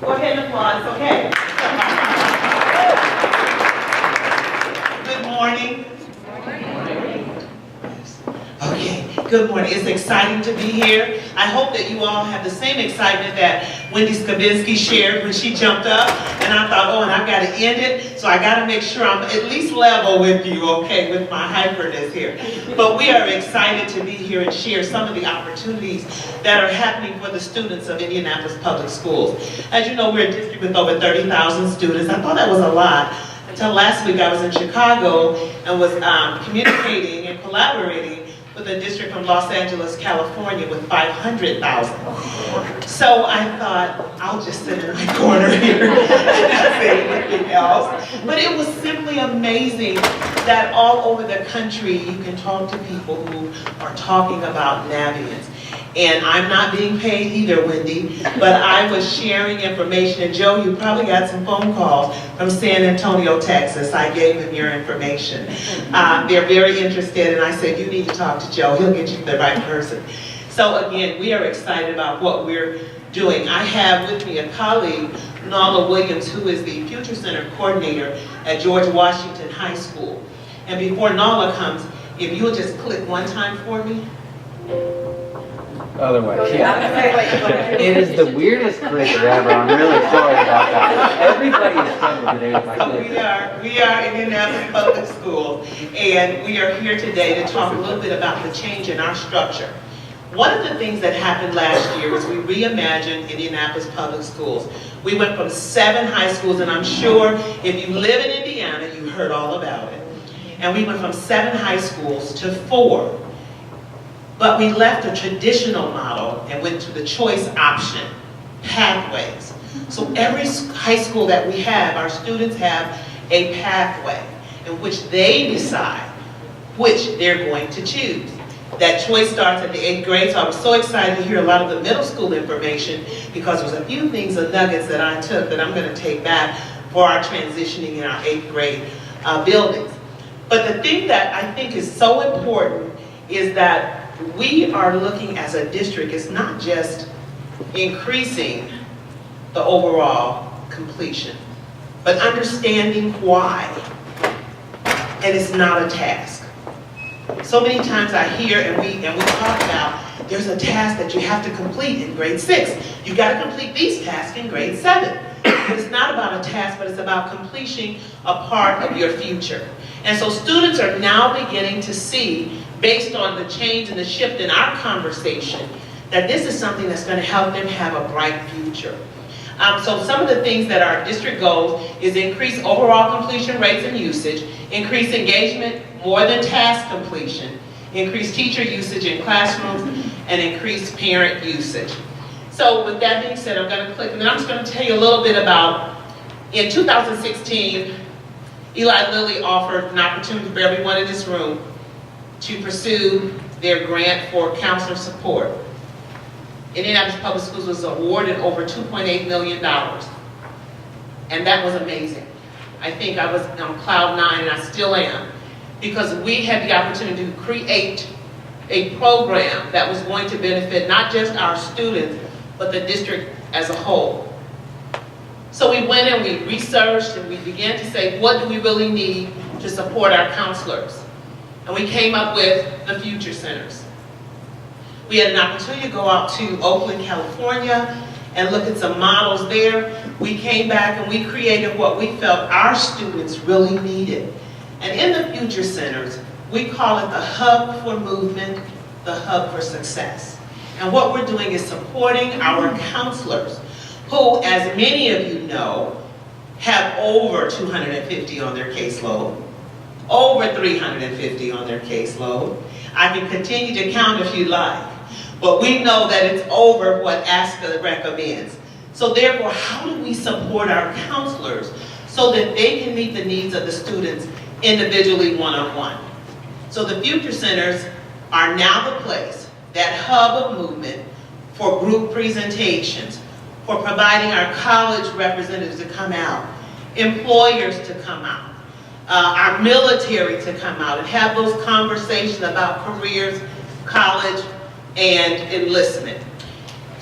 Go ahead and applaud, it's okay. Good morning. Okay, good morning. It's exciting to be here. I hope that you all have the same excitement that Wendy Skavinsky shared when she jumped up. And I thought, oh, and I've got to end it, so I got to make sure I'm at least level with you, okay, with my hyperness here. But we are excited to be here and share some of the opportunities that are happening for the students of Indianapolis Public Schools. As you know, we're a district with over 30,000 students. I thought that was a lot. Until last week, I was in Chicago and was communicating and collaborating with a district from Los Angeles, California with 500,000. So I thought, I'll just sit in my corner here and not say anything else. But it was simply amazing that all over the country you can talk to people who are talking about Navians. And I'm not being paid either, Wendy, but I was sharing information. And Joe, you probably got some phone calls from San Antonio, Texas. I gave them your information. They're very interested, and I said, you need to talk to Joe. He'll get you the right person. So again, we are excited about what we're doing. I have with me a colleague, Nala Williams, who is the Future Center coordinator at George Washington High School. And before Nala comes, if you'll just click one time for me. Otherwise, yeah. It is the weirdest clicker ever. I'm really sorry about that. Everybody is struggling today with my clicker. We are Indianapolis Public Schools, and we are here today to talk a little bit about the change in our structure. One of the things that happened last year was we reimagined Indianapolis Public Schools. We went from 7 high schools, and I'm sure if you live in Indiana, you heard all about it. And we went from 7 high schools to 4. But we left the traditional model and went to the choice option, pathways. So every high school that we have, our students have a pathway in which they decide which they're going to choose. That choice starts at the 8th grade, so I was so excited to hear a lot of the middle school information because there's a few things, the nuggets that I took that I'm going to take back for our transitioning in our 8th grade buildings. But the thing that I think is so important is that we are looking as a district, it's not just increasing the overall completion, but understanding why. And it's not a task. So many times I hear and we talk about there's a task that you have to complete in grade 6. You got to complete these tasks in grade 7. But it's not about a task, but it's about completing a part of your future. And so students are now beginning to see, based on the change and the shift in our conversation, that this is something that's going to help them have a bright future. So some of the things that our district goals is increase overall completion rates and usage, increase engagement more than task completion, increase teacher usage in classrooms, and increase parent usage. So with that being said, I'm going to click, and then I'm just going to tell you a little bit about, in 2016, Eli Lilly offered an opportunity for everyone in this room to pursue their grant for counselor support. Indianapolis Public Schools was awarded over $2.8 million. And that was amazing. I think I was on cloud 9, and I still am, because we had the opportunity to create a program that was going to benefit not just our students, but the district as a whole. So we went and we researched and we began to say, what do we really need to support our counselors? And we came up with the Future Centers. We had an opportunity to go out to Oakland, California, and look at some models there. We came back and we created what we felt our students really needed. And in the Future Centers, we call it the hub for movement, the hub for success. And what we're doing is supporting our counselors, who, as many of you know, have over 250 on their caseload, over 350 on their caseload. I can continue to count if you like, but we know that it's over what ASCA recommends. So therefore, how do we support our counselors so that they can meet the needs of the students individually, one-on-one? So the Future Centers are now the place, that hub of movement, for group presentations, for providing our college representatives to come out, employers to come out, our military to come out and have those conversations about careers, college, and enlistment.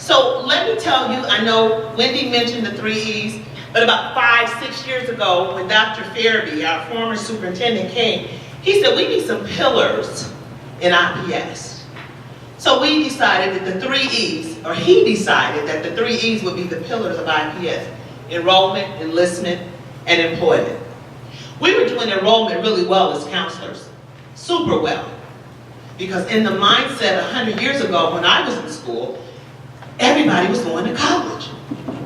So let me tell you, I know Wendy mentioned the 3 E's, but about 5-6 years ago, when Dr. Fairby, our former superintendent, came, he said we need some pillars in IPS. So we decided that the 3 E's, or he decided that the 3 E's would be the pillars of IPS: enrollment, enlistment, and employment. We were doing enrollment really well as counselors, super well. Because in the mindset 100 years ago when I was in school, everybody was going to college.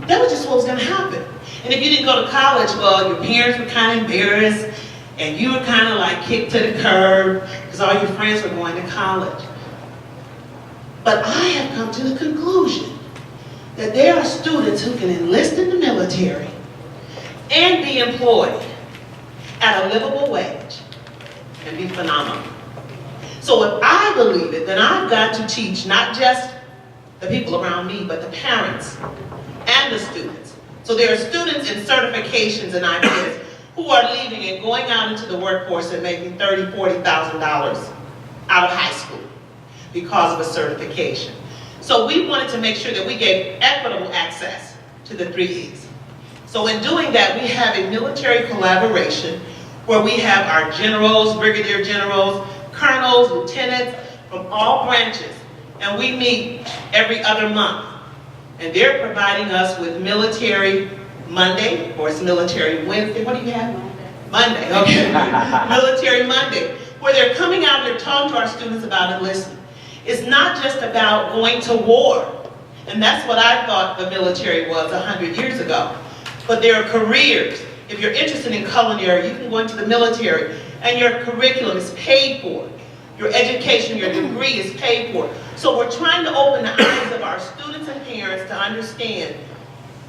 That was just what was going to happen. And if you didn't go to college, well, your parents were kind of embarrassed, and you were kind of like kicked to the curb because all your friends were going to college. But I have come to the conclusion that there are students who can enlist in the military and be employed at a livable wage and be phenomenal. So if I believe it, then I've got to teach not just the people around me, but the parents and the students. So there are students in certifications in IPS who are leaving and going out into the workforce and making $30,000, $40,000 out of high school because of a certification. So we wanted to make sure that we gave equitable access to the 3 E's. So in doing that, we have a military collaboration where we have our generals, brigadier generals, colonels, lieutenants from all branches, and we meet every other month. And they're providing us with military Monday, or it's military Wednesday. What do you have? Monday, okay. Military Monday, where they're coming out and they're talking to our students about enlistment. It's not just about going to war, and that's what I thought the military was 100 years ago. But there are careers. If you're interested in culinary, you can go into the military, and your curriculum is paid for. Your education, your degree is paid for. So we're trying to open the eyes of our students and parents to understand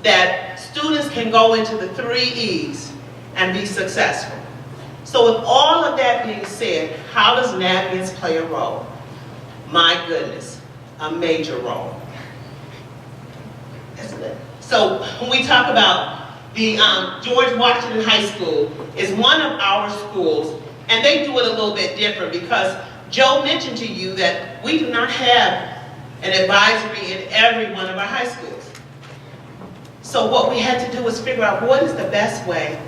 that students can go into the 3 E's and be successful. So with all of that being said, how does Navient play a role? My goodness, a major role. That's good. So when we talk about the George Washington High School is one of our schools, and they do it a little bit different because Joe mentioned to you that we do not have an advisory in every one of our high schools. So what we had to do was figure out what is the best way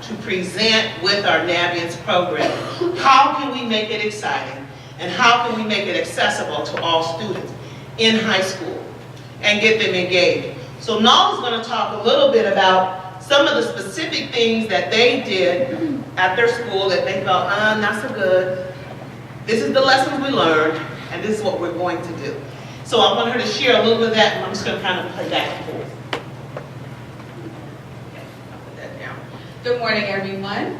to present with our Navient's program. How can we make it exciting? And how can we make it accessible to all students in high school and get them engaged? So Noel is going to talk a little bit about some of the specific things that they did at their school that they felt, not so good. This is the lessons we learned, and this is what we're going to do. So I want her to share a little bit of that, and I'm just going to kind of play back and forth. Good morning, everyone.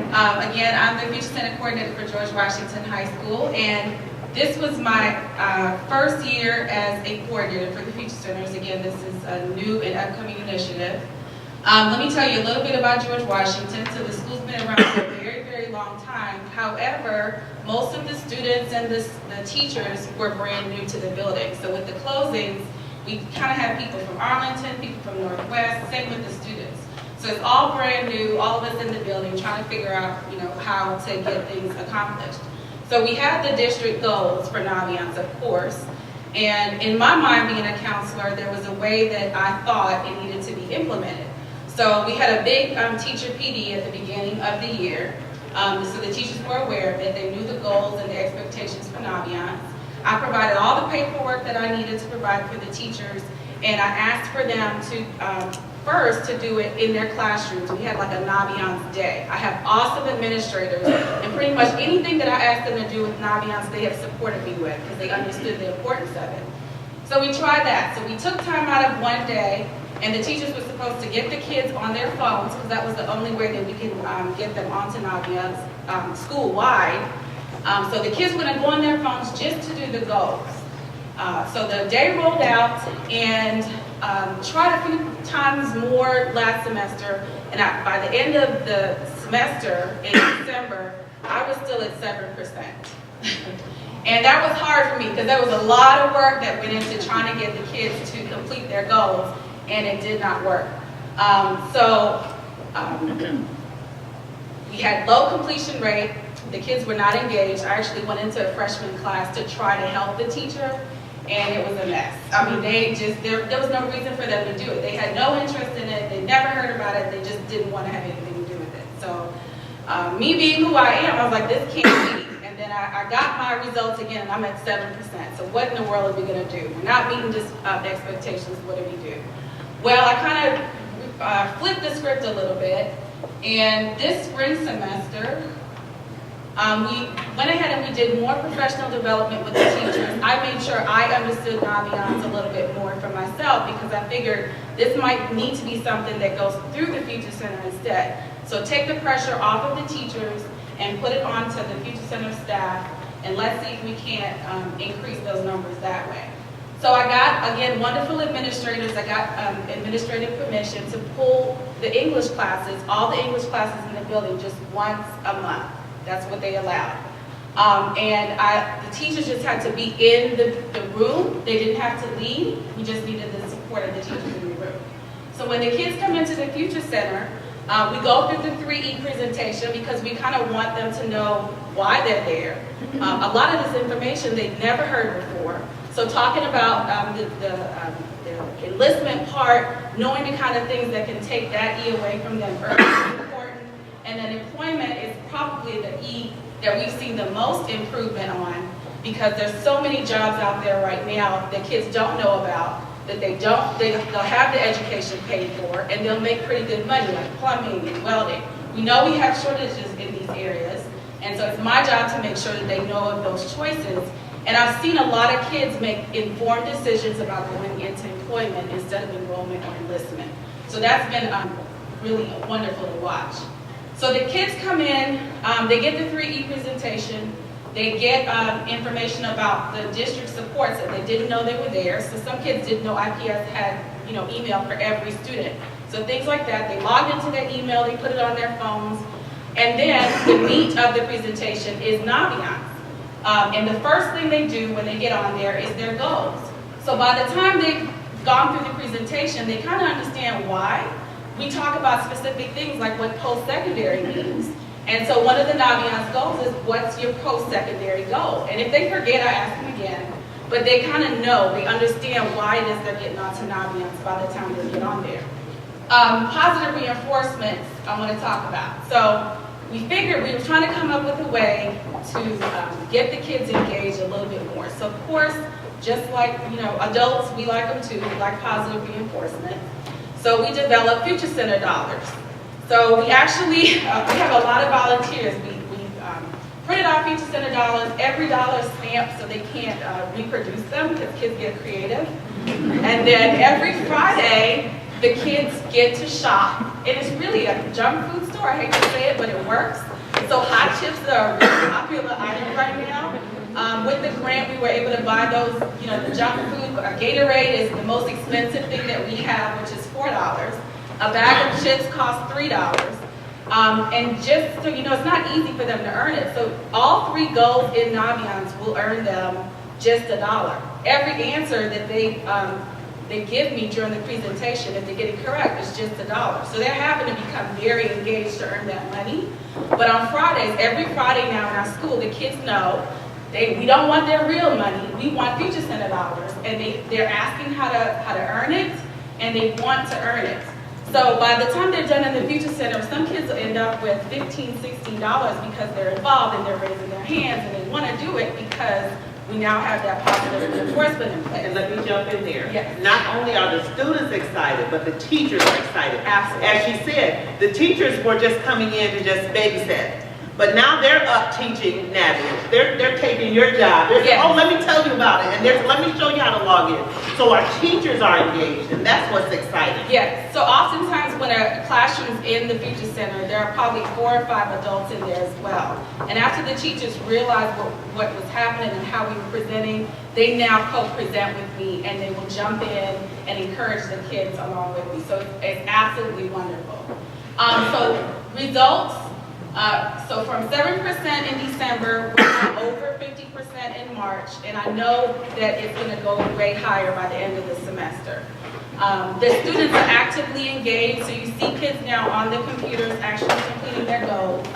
Again, I'm the Future Center Coordinator for George Washington High School, and this was my first year as a coordinator for the Future Centers. Again, this is a new and upcoming initiative. Let me tell you a little bit about George Washington. So the school's been around for a very, very long time. However, most of the students and the teachers were brand new to the building. So with the closings, we kind of had people from Arlington, people from Northwest, same with the students. So it's all brand new, all of us in the building trying to figure out, how to get things accomplished. So we had the district goals for Naviance, of course. And in my mind, being a counselor, there was a way that I thought it needed to be implemented. So we had a big teacher PD at the beginning of the year. So the teachers were aware of it. They knew the goals and the expectations for Naviance. I provided all the paperwork that I needed to provide for the teachers, and I asked for them to first to do it in their classrooms. We had like a Naviance day. I have awesome administrators, and pretty much anything that I asked them to do with Naviance, they have supported me with because they understood the importance of it. So we tried that. So we took time out of one day, and the teachers were supposed to get the kids on their phones because that was the only way that we can get them onto Naviance school-wide. So the kids were going to go on their phones just to do the goals. So the day rolled out, and tried a few times more last semester, and by the end of the semester in December, I was still at 7%. And that was hard for me because there was a lot of work that went into trying to get the kids to complete their goals, and it did not work. We had low completion rate. The kids were not engaged. I actually went into a freshman class to try to help the teacher, and it was a mess. I mean, there was no reason for them to do it. They had no interest in it, they never heard about it, they just didn't want to have anything to do with it. So, me being who I am, I was like, this can't be. And then I got my results again, and I'm at 7%. So what in the world are we going to do? We're not meeting just expectations, what do we do? Well, I kind of flipped the script a little bit, and this spring semester, we went ahead and we did more professional development with the teachers. I made sure I understood Naviance a little bit more for myself because I figured this might need to be something that goes through the Future Center instead. So take the pressure off of the teachers and put it onto the Future Center staff, and let's see if we can't increase those numbers that way. So I got, again, wonderful administrators. I got administrative permission to pull the English classes, all the English classes in the building, just once a month. That's what they allowed. The teachers just had to be in the room. They didn't have to leave. We just needed the support of the teachers in the room. So when the kids come into the Future Center, we go through the 3E presentation because we kind of want them to know why they're there. A lot of this information they've never heard before. So talking about the enlistment part, knowing the kind of things that can take that E away from them early is important. And then employment is probably the E that we've seen the most improvement on because there's so many jobs out there right now that kids don't know about, that they'll have the education paid for, and they'll make pretty good money, like plumbing and welding. We know we have shortages in these areas, and so it's my job to make sure that they know of those choices. And I've seen a lot of kids make informed decisions about going into employment instead of enrollment or enlistment. So that's been really wonderful to watch. So the kids come in, they get the 3E presentation, they get information about the district supports that they didn't know they were there. So some kids didn't know IPS had, email for every student. So things like that, they logged into their email, they put it on their phones, and then the meat of the presentation is Naviance. And the first thing they do when they get on there is their goals. So by the time they've gone through the presentation, they kind of understand why. We talk about specific things like what post-secondary means. And so one of the Naviance goals is, what's your post-secondary goal? And if they forget, I ask them again. But they kind of know, they understand why it is they're getting onto Naviance by the time they get on there. Positive reinforcements I want to talk about. So we figured we were trying to come up with a way to get the kids engaged a little bit more. So of course, just like adults, we like them too. We like positive reinforcement. So we developed Future Center dollars. So we actually we have a lot of volunteers. We printed our Future Center dollars. Every dollar is stamped so they can't reproduce them because kids get creative. And then every Friday, the kids get to shop. And it's really a junk food store. I hate to say it, but it works. So hot chips are a really popular item right now. With the grant, we were able to buy those, the junk food. Gatorade is the most expensive thing that we have, which is $4. A bag of chips costs $3. And just so you know, it's not easy for them to earn it. So all 3 goals in Naviance will earn them just $1. Every answer that they give me during the presentation, if they get it correct, is just $1. So they're having to become very engaged to earn that money. But on Fridays, every Friday now in our school, the kids know we don't want their real money. We want Future Center dollars, and they're asking how to earn it, and they want to earn it. So by the time they're done in the Future Center, some kids will end up with $15, $16 because they're involved and they're raising their hands, and they want to do it because we now have that positive reinforcement in place. And let me jump in there. Yes. Not only are the students excited, but the teachers are excited. Absolutely. As she said, the teachers were just coming in to just babysit. But now they're up teaching Naviance. They're taking your job. Yes. Oh, let me tell you about it. And let me show you how to log in. So our teachers are engaged, and that's what's exciting. Yes, so oftentimes when a classroom's in the Future Center, there are probably 4 or 5 adults in there as well. And after the teachers realized what was happening and how we were presenting, they now co-present with me, and they will jump in and encourage the kids along with me. So it's absolutely wonderful. So results. So from 7% in December, we're now over 50% in March, and I know that it's going to go way higher by the end of the semester. The students are actively engaged, so you see kids now on the computers actually completing their goals.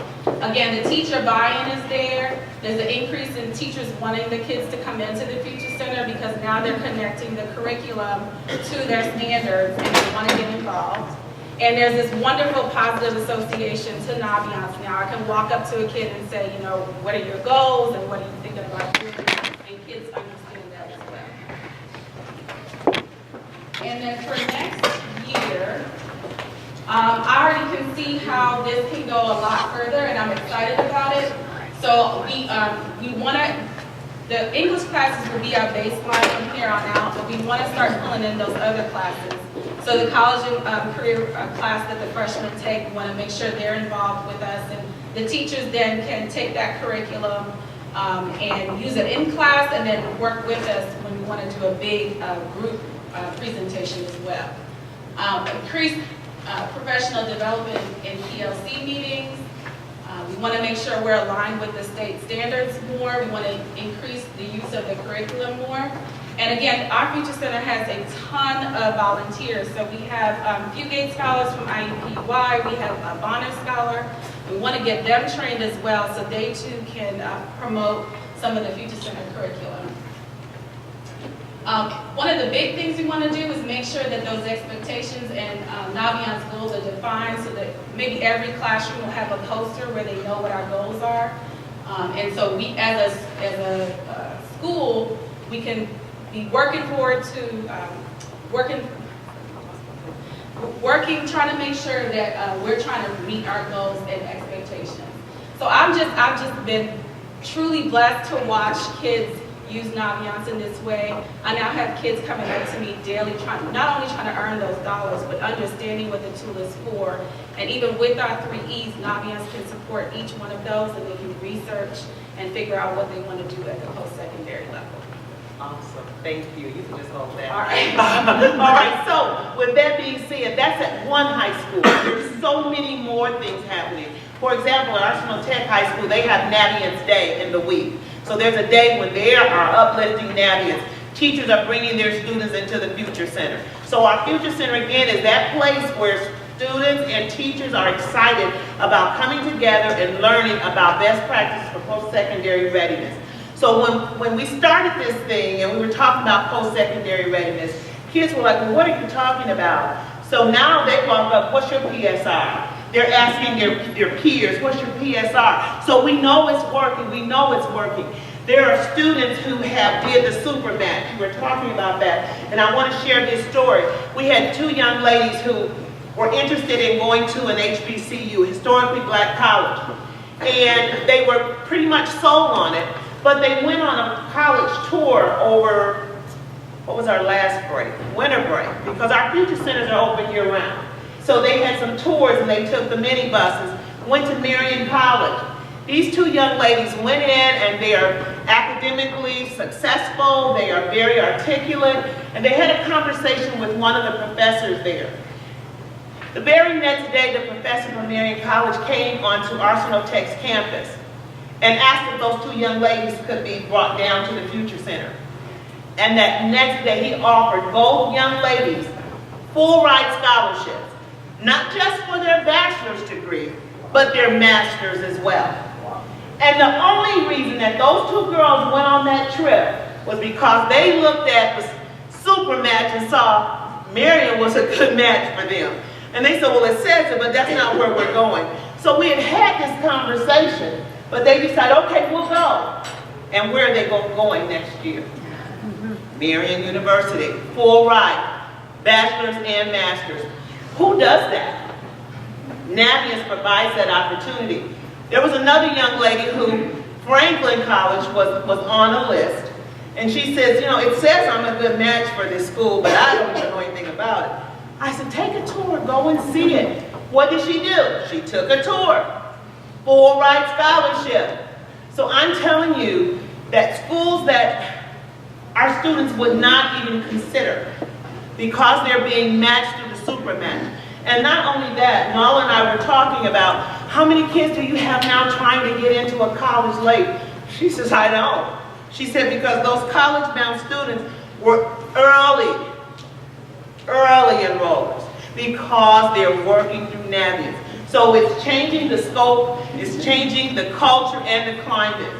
Again, the teacher buy-in is there. There's an increase in teachers wanting the kids to come into the Future Center because now they're connecting the curriculum to their standards and they want to get involved. And there's this wonderful positive association to Naviance now. I can walk up to a kid and say, you know, what are your goals and what are you thinking about doing? And kids understand that as well. And then for next year, I already can see how this can go a lot further, and I'm excited about it. So we want to, the English classes will be our baseline from here on out, but we want to start pulling in those other classes. So the college and career class that the freshmen take, we want to make sure they're involved with us, and the teachers then can take that curriculum and use it in class, and then work with us when we want to do a big group presentation as well. Increase professional development in PLC meetings. We want to make sure we're aligned with the state standards more. We want to increase the use of the curriculum more. And again, our Future Center has a ton of volunteers. So we have Fugate Scholars from IUPUI. We have a Bonner Scholar. We want to get them trained as well so they too can promote some of the Future Center curriculum. One of the big things we want to do is make sure that those expectations and Naviance goals are defined so that maybe every classroom will have a poster where they know what our goals are. And so we, as a school, we can be working forward to trying to make sure that we're trying to meet our goals and expectations. So I've just been truly blessed to watch kids use Naviance in this way. I now have kids coming up to me daily, not only trying to earn those dollars, but understanding what the tool is for. And even with our 3 E's, Naviance can support each one of those, and they can research and figure out what they want to do at the post-secondary level. Awesome, thank you. You can just hold that. All right. All right, so with that being said, that's at one high school. There's so many more things happening. For example, at Arsenal Tech High School, they have Naviance Day in the week. So there's a day when they are uplifting Naviance. Teachers are bringing their students into the Future Center. So our Future Center, again, is that place where students and teachers are excited about coming together and learning about best practices for post-secondary readiness. So when we started this thing and we were talking about post-secondary readiness, kids were like, well, what are you talking about? So now they walk up, what's your PSR? They're asking their peers, what's your PSR? So we know it's working, we know it's working. There are students who did the super match. We were talking about that, and I want to share this story. We had 2 young ladies who were interested in going to an HBCU, historically black college, and they were pretty much sold on it, but they went on a college tour over, what was our last break? Winter break, because our Future Centers are open year-round. So they had some tours and they took the minibuses, went to Marion College. These 2 young ladies went in and they are academically successful, they are very articulate, and they had a conversation with one of the professors there. The very next day, the professor from Marion College came onto Arsenal Tech's campus and asked if those 2 young ladies could be brought down to the Future Center. And that next day, he offered both young ladies full ride scholarships. Not just for their bachelor's degree, but their master's as well. And the only reason that those 2 girls went on that trip was because they looked at the super match and saw Marion was a good match for them. And they said, well, it says it, but that's not where we're going. So we had this conversation, but they decided, okay, we'll go. And where are they going next year? Marion University, full ride, bachelor's and master's. Who does that? Naviance provides that opportunity. There was another young lady who Franklin College was on a list, and she says, you know, it says I'm a good match for this school, but I don't even know anything about it. I said, take a tour, go and see it. What did she do? She took a tour, full ride scholarship. So I'm telling you that schools that our students would not even consider because they're being matched through the super match. And not only that, Nala and I were talking about how many kids do you have now trying to get into a college late? She says, I don't. She said because those college-bound students were early enrollers because they're working through Naviance. So it's changing the scope, it's changing the culture and the climate.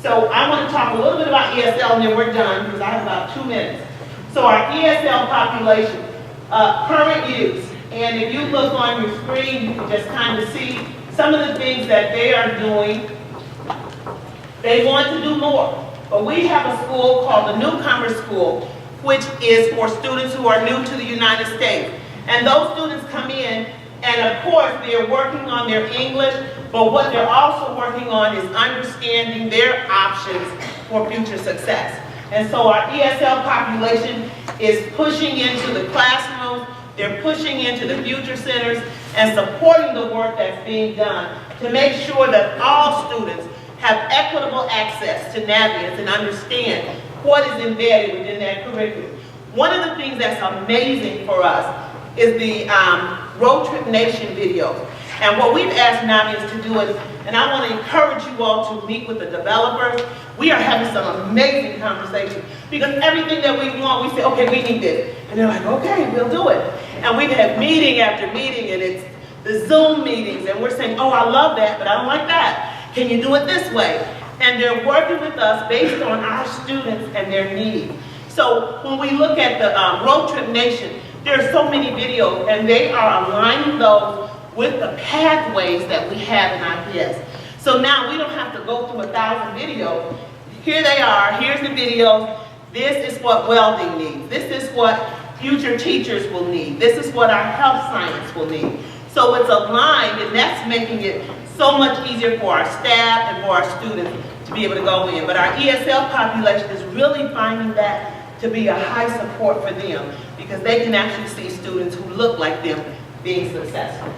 So I want to talk a little bit about ESL and then we're done because I have about 2 minutes. So our ESL population, current use, and if you look on your screen, you can just kind of see some of the things that they are doing. They want to do more, but we have a school called the Newcomer School, which is for students who are new to the United States. And those students come in, and of course, they're working on their English, but what they're also working on is understanding their options for future success. And so our ESL population is pushing into the classrooms, they're pushing into the future centers, and supporting the work that's being done to make sure that all students have equitable access to Navient and understand what is embedded within that curriculum. One of the things that's amazing for us is the Road Trip Nation videos. And what we've asked Navient to do is, and I want to encourage you all to meet with the developers. We are having some amazing conversations because everything that we want, we say, okay, we need this. And they're like, okay, we'll do it. And we've had meeting after meeting, and it's the Zoom meetings, and we're saying, oh, I love that, but I don't like that. Can you do it this way? And they're working with us based on our students and their needs. So when we look at the Road Trip Nation, there are so many videos, and they are aligning those with the pathways that we have in IPS. So now we don't have to go through 1,000 videos. Here they are, here's the videos. This is what welding needs. This is what future teachers will need. This is what our health science will need. So it's aligned, and that's making it so much easier for our staff and for our students to be able to go in. But our ESL population is really finding that to be a high support for them because they can actually see students who look like them being successful.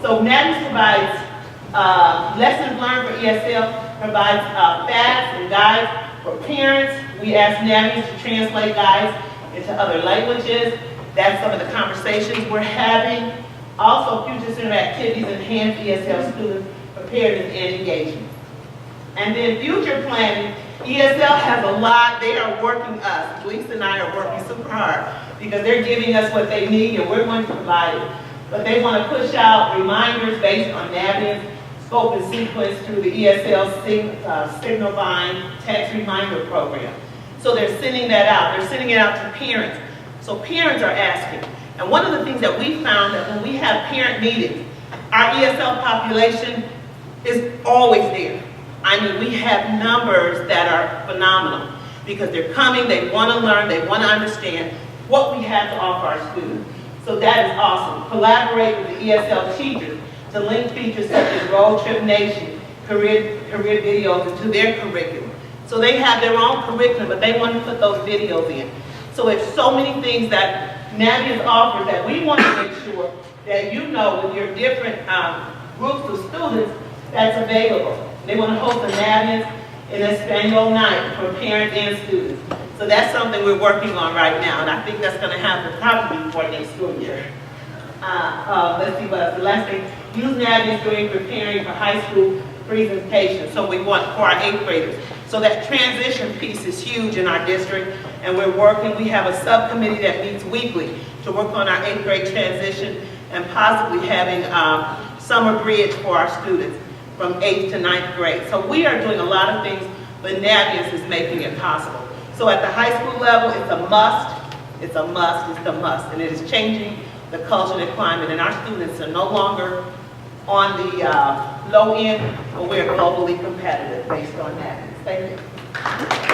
So Navient provides lessons learned for ESL, provides facts and guides for parents. We ask Navient to translate guides into other languages. That's some of the conversations we're having. Also, Future Center activities enhance ESL students' preparedness and engagement. And then future planning, ESL has a lot, they are working us. Lisa and I are working super hard because they're giving us what they need and we're going to provide it. But they want to push out reminders based on Navient's scope and sequence through the ESL Signifying Text Reminder Program. So they're sending that out. They're sending it out to parents. So parents are asking. And one of the things that we found that when we have parent meetings, our ESL population is always there. I mean, we have numbers that are phenomenal because they're coming, they want to learn, they want to understand what we have to offer our students. So that is awesome. Collaborate with the ESL teachers to link features such as Road Trip Nation, career videos into their curriculum. So they have their own curriculum, but they want to put those videos in. So it's so many things that Navient offers that we want to make sure that you know with your different groups of students that's available. They want to host a Navient in Espanol night for parents and students. So that's something we're working on right now, and I think that's going to happen probably before next school year. Let's see what else. The last thing, use Navient during preparing for high school presentations. So we want for our 8th graders. So that transition piece is huge in our district, and we're working. We have a subcommittee that meets weekly to work on our 8th grade transition and possibly having summer bridge for our students from 8th to 9th grade. So we are doing a lot of things, but Navient is making it possible. So at the high school level, it's a must, it's a must, it's a must, and it is changing the culture and the climate, and our students are no longer on the low end, but we're globally competitive based on that. Thank you.